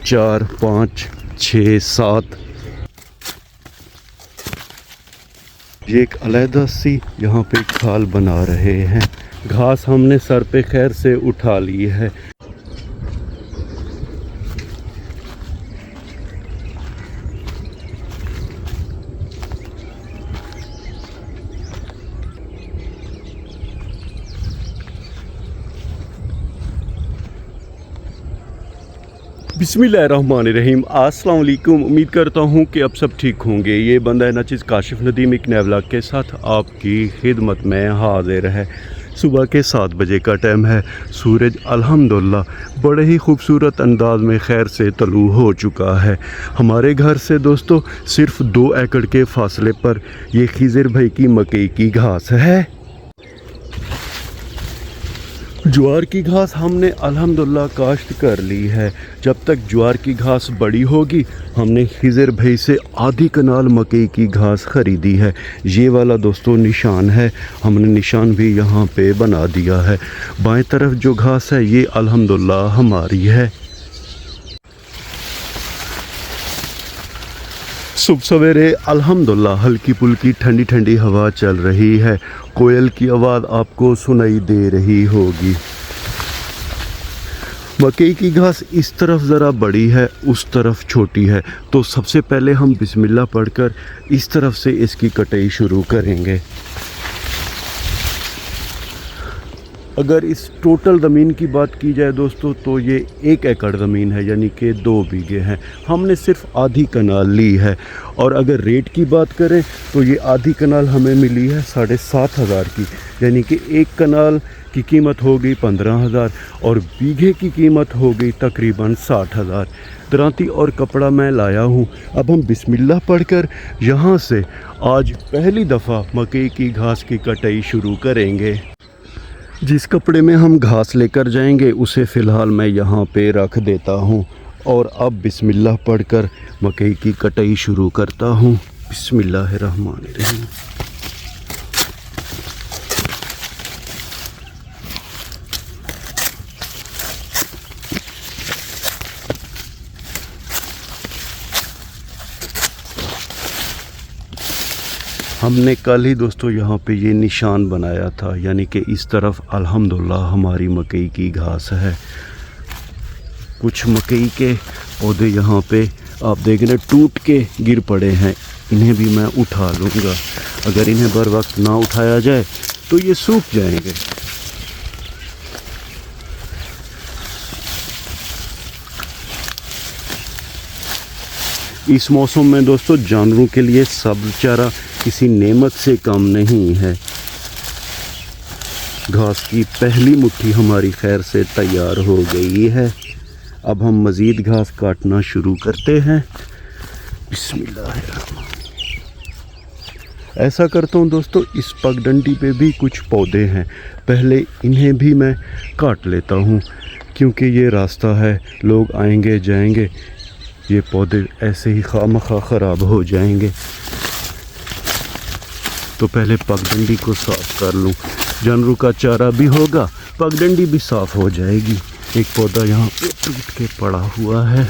4, 5, 6, 7। ये एक अलहदा सी यहाँ पे खाल बना रहे हैं। घास हमने सर पे खैर से उठा ली है। बिस्मिल्लाहिर्रहमानिर्रहीम। अस्सलाम वालेकुम। उम्मीद करता हूँ कि अब सब ठीक होंगे। ये बंदा है नाचिज़ काशिफ नदीम एक नए व्लॉग के साथ आपकी खिदमत में हाजिर है। सुबह के 7 बजे का टाइम है। सूरज अल्हम्दुलिल्लाह बड़े ही खूबसूरत अंदाज में खैर से तलू हो चुका है। हमारे घर से दोस्तों सिर्फ 2 एकड़ के फासले पर ये खिज़र भाई की मकई की घास है। ज्वार की घास हमने अल्हम्दुलिल्लाह काश्त कर ली है। जब तक ज्वार की घास बड़ी होगी हमने खिज़र भाई से आधी कनाल मकई की घास ख़रीदी है। ये वाला दोस्तों निशान है, हमने निशान भी यहाँ पे बना दिया है। बाएं तरफ जो घास है ये अल्हम्दुलिल्लाह हमारी है। सुबह सवेरे अल्हम्दुलिल्लाह हल्की पुल्की ठंडी ठंडी हवा चल रही है। कोयल की आवाज़ आपको सुनाई दे रही होगी। मकई की घास इस तरफ ज़रा बड़ी है, उस तरफ छोटी है, तो सबसे पहले हम बिस्मिल्लाह पढ़कर इस तरफ से इसकी कटाई शुरू करेंगे। अगर इस टोटल ज़मीन की बात की जाए दोस्तों तो ये 1 एकड़ ज़मीन है, यानी कि 2 बीघे हैं। हमने सिर्फ आधी कनाल ली है। और अगर रेट की बात करें तो ये आधी कनाल हमें मिली है 7,500 की, यानी कि 1 कनाल की कीमत हो गई 15,000 और बीघे की कीमत हो गई तकरीबन 60,000। दरांती और कपड़ा मैं लाया हूँ। अब हम बिस्मिल्लाह पढ़कर यहाँ से आज पहली दफ़ा मकई की घास की कटाई शुरू करेंगे। जिस कपड़े में हम घास लेकर जाएंगे उसे फ़िलहाल मैं यहाँ पे रख देता हूँ और अब बिस्मिल्लाह पढ़कर मकई की कटाई शुरू करता हूँ। बिस्मिल्लाहिर्रहमानिर्रहीम। हमने कल ही दोस्तों यहाँ पे ये निशान बनाया था, यानी कि इस तरफ अल्हम्दुलिल्लाह हमारी मकई की घास है। कुछ मकई के पौधे यहाँ पे आप देख रहे टूट के गिर पड़े हैं, इन्हें भी मैं उठा लूँगा। अगर इन्हें बर वक्त ना उठाया जाए तो ये सूख जाएंगे। इस मौसम में दोस्तों जानवरों के लिए सब्ज़ चारा किसी नेमत से कम नहीं है। घास की पहली मुट्ठी हमारी खैर से तैयार हो गई है। अब हम मज़ीद घास काटना शुरू करते हैं। बिस्मिल्लाह। ऐसा करता हूँ दोस्तों, इस पगडंडी पे भी कुछ पौधे हैं, पहले इन्हें भी मैं काट लेता हूँ क्योंकि ये रास्ता है, लोग आएंगे जाएंगे, ये पौधे ऐसे ही खामखा ख़राब हो जाएंगे। तो पहले पगडंडी को साफ़ कर लूँ, जानवरों का चारा भी होगा, पगडंडी भी साफ़ हो जाएगी। एक पौधा यहाँ पे टूट के पड़ा हुआ है।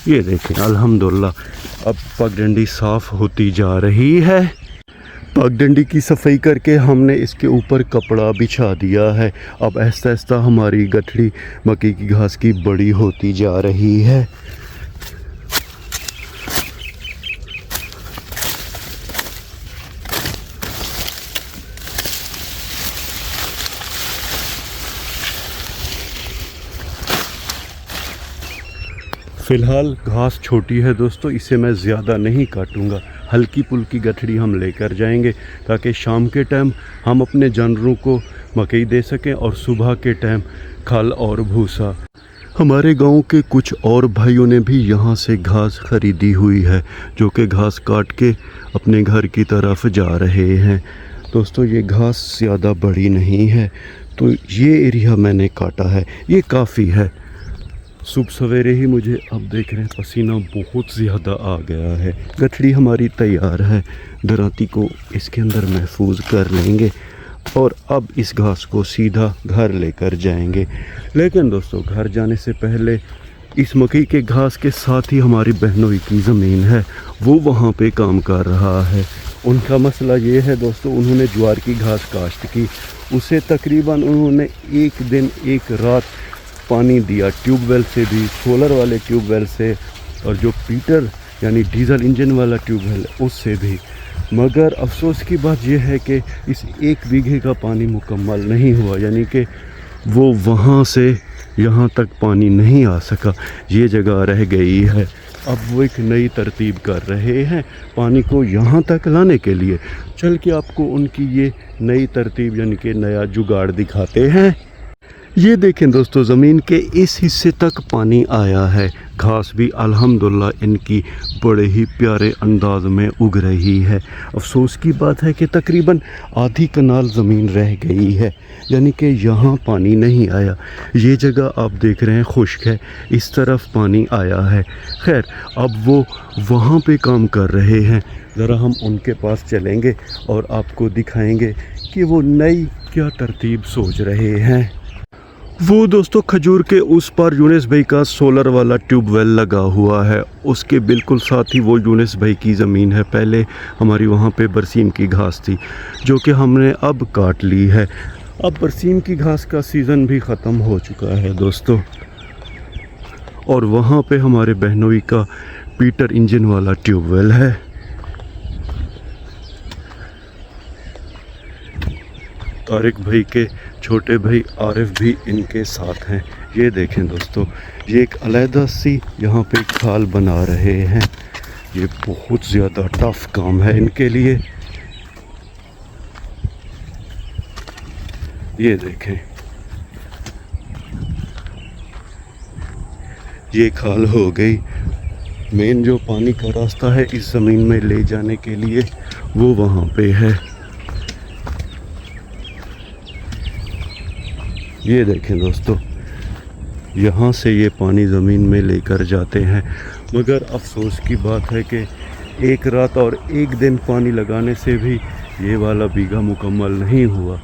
ये देखें अल्हम्दुलिल्लाह अब पगडंडी साफ़ होती जा रही है। पगडंडी की सफाई करके हमने इसके ऊपर कपड़ा बिछा दिया है। अब आहिस्ता आहिस्ता हमारी गठड़ी मकई की घास की बड़ी होती जा रही है। फ़िलहाल घास छोटी है दोस्तों, इसे मैं ज़्यादा नहीं काटूंगा। हल्की पुल्की गठड़ी हम लेकर जाएंगे ताकि शाम के टाइम हम अपने जानवरों को मकई दे सकें और सुबह के टाइम खल और भूसा। हमारे गांव के कुछ और भाइयों ने भी यहाँ से घास ख़रीदी हुई है, जो कि घास काट के अपने घर की तरफ जा रहे हैं। दोस्तों ये घास ज़्यादा बड़ी नहीं है, तो ये एरिया मैंने काटा है, ये काफ़ी है। सुबह सवेरे ही मुझे अब देख रहे हैं पसीना बहुत ज़्यादा आ गया है। गठड़ी हमारी तैयार है, दराती को इसके अंदर महफूज कर लेंगे और अब इस घास को सीधा घर लेकर जाएंगे। लेकिन दोस्तों घर जाने से पहले इस मकई के घास के साथ ही हमारी बहनोई की ज़मीन है, वो वहाँ पे काम कर रहा है। उनका मसला ये है दोस्तों, उन्होंने ज्वार की घास काश्त की, उसे तकरीबन उन्होंने एक दिन एक रात पानी दिया, ट्यूबवेल से भी, सोलर वाले ट्यूबवेल से, और जो पीटर यानी डीजल इंजन वाला ट्यूबवेल उससे भी। मगर अफसोस की बात यह है कि इस 1 बीघे का पानी मुकम्मल नहीं हुआ, यानी कि वो वहाँ से यहाँ तक पानी नहीं आ सका, ये जगह रह गई है। अब वो एक नई तरतीब कर रहे हैं पानी को यहाँ तक लाने के लिए। चल के आपको उनकी ये नई तरतीब यानी कि नया जुगाड़ दिखाते हैं। ये देखें दोस्तों, ज़मीन के इस हिस्से तक पानी आया है, घास भी अल्हम्दुलिल्लाह इनकी बड़े ही प्यारे अंदाज में उग रही है। अफसोस की बात है कि तकरीबन आधी कनाल ज़मीन रह गई है, यानी कि यहाँ पानी नहीं आया। ये जगह आप देख रहे हैं खुश्क है, इस तरफ पानी आया है। खैर अब वो वहाँ पे काम कर रहे हैं, ज़रा हम उनके पास चलेंगे और आपको दिखाएंगे कि वो नई क्या तरतीब सोच रहे हैं। वो दोस्तों खजूर के उस पार यूनुस भाई का सोलर वाला ट्यूबवेल लगा हुआ है, उसके बिल्कुल साथ ही वो यूनुस भाई की ज़मीन है। पहले हमारी वहाँ पे बरसीम की घास थी जो कि हमने अब काट ली है। अब बरसीम की घास का सीज़न भी ख़त्म हो चुका है दोस्तों, और वहाँ पे हमारे बहनोई का पीटर इंजन वाला ट्यूबवेल है। तारिक भाई के छोटे भाई आरिफ भी इनके साथ हैं। ये देखें दोस्तों, ये एक अलहदा सी यहाँ पे खाल बना रहे हैं। ये बहुत ज़्यादा टफ काम है इनके लिए। ये देखें, ये खाल हो गई। मेन जो पानी का रास्ता है इस ज़मीन में ले जाने के लिए वो वहाँ पे है। ये देखें दोस्तों, यहाँ से ये पानी ज़मीन में लेकर जाते हैं। मगर अफसोस की बात है कि एक रात और एक दिन पानी लगाने से भी ये वाला बीघा मुकम्मल नहीं हुआ,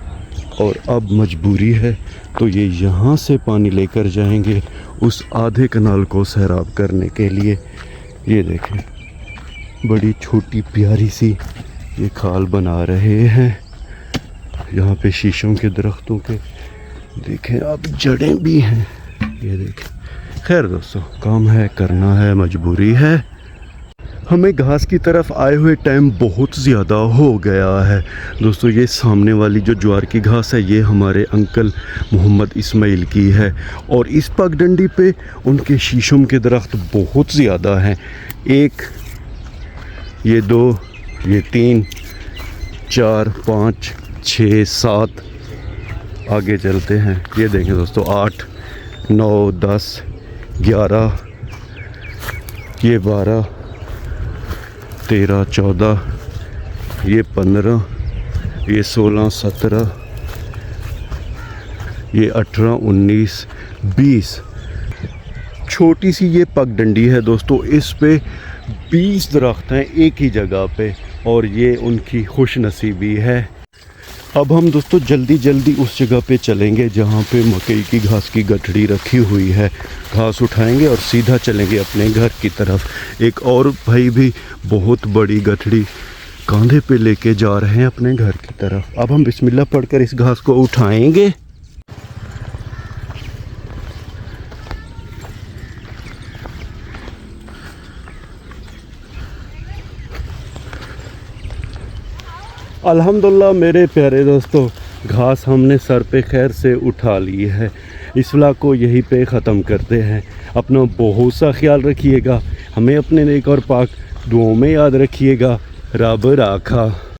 और अब मजबूरी है तो ये यहाँ से पानी लेकर जाएंगे उस आधे कनाल को सैराब करने के लिए। ये देखें, बड़ी छोटी प्यारी सी ये खाल बना रहे हैं। यहाँ पे शीशों के दरख्तों के देखें अब जड़ें भी हैं। ये देखें। खैर दोस्तों, काम है, करना है, मजबूरी है। हमें घास की तरफ आए हुए टाइम बहुत ज़्यादा हो गया है दोस्तों। ये सामने वाली जो ज्वार की घास है ये हमारे अंकल मोहम्मद इस्माइल की है, और इस पगडंडी पे उनके शीशम के दरख्त बहुत ज़्यादा हैं। 1, ये 2, ये 3, 4, 5, 6, 7, आगे चलते हैं। ये देखें दोस्तों, 8, 9, 10, 11, ये 12, 13, 14, ये 15, ये 16, 17, ये 18, 19, 20। छोटी सी ये पगडंडी है दोस्तों, इस पे 20 दरख्त हैं एक ही जगह पे, और ये उनकी खुश नसीबी है। अब हम दोस्तों जल्दी जल्दी उस जगह पे चलेंगे जहाँ पे मकई की घास की गठड़ी रखी हुई है। घास उठाएंगे और सीधा चलेंगे अपने घर की तरफ। एक और भाई भी बहुत बड़ी गठड़ी कांधे पे लेके जा रहे हैं अपने घर की तरफ। अब हम बिस्मिल्लाह पढ़कर इस घास को उठाएंगे। अल्हम्दुलिल्लाह मेरे प्यारे दोस्तों, घास हमने सर पे खैर से उठा ली है। इस व्लॉग को यहीं पे ख़त्म करते हैं। अपना बहुत सा ख्याल रखिएगा, हमें अपने नेक और पाक दुआओं में याद रखिएगा। रब राखा।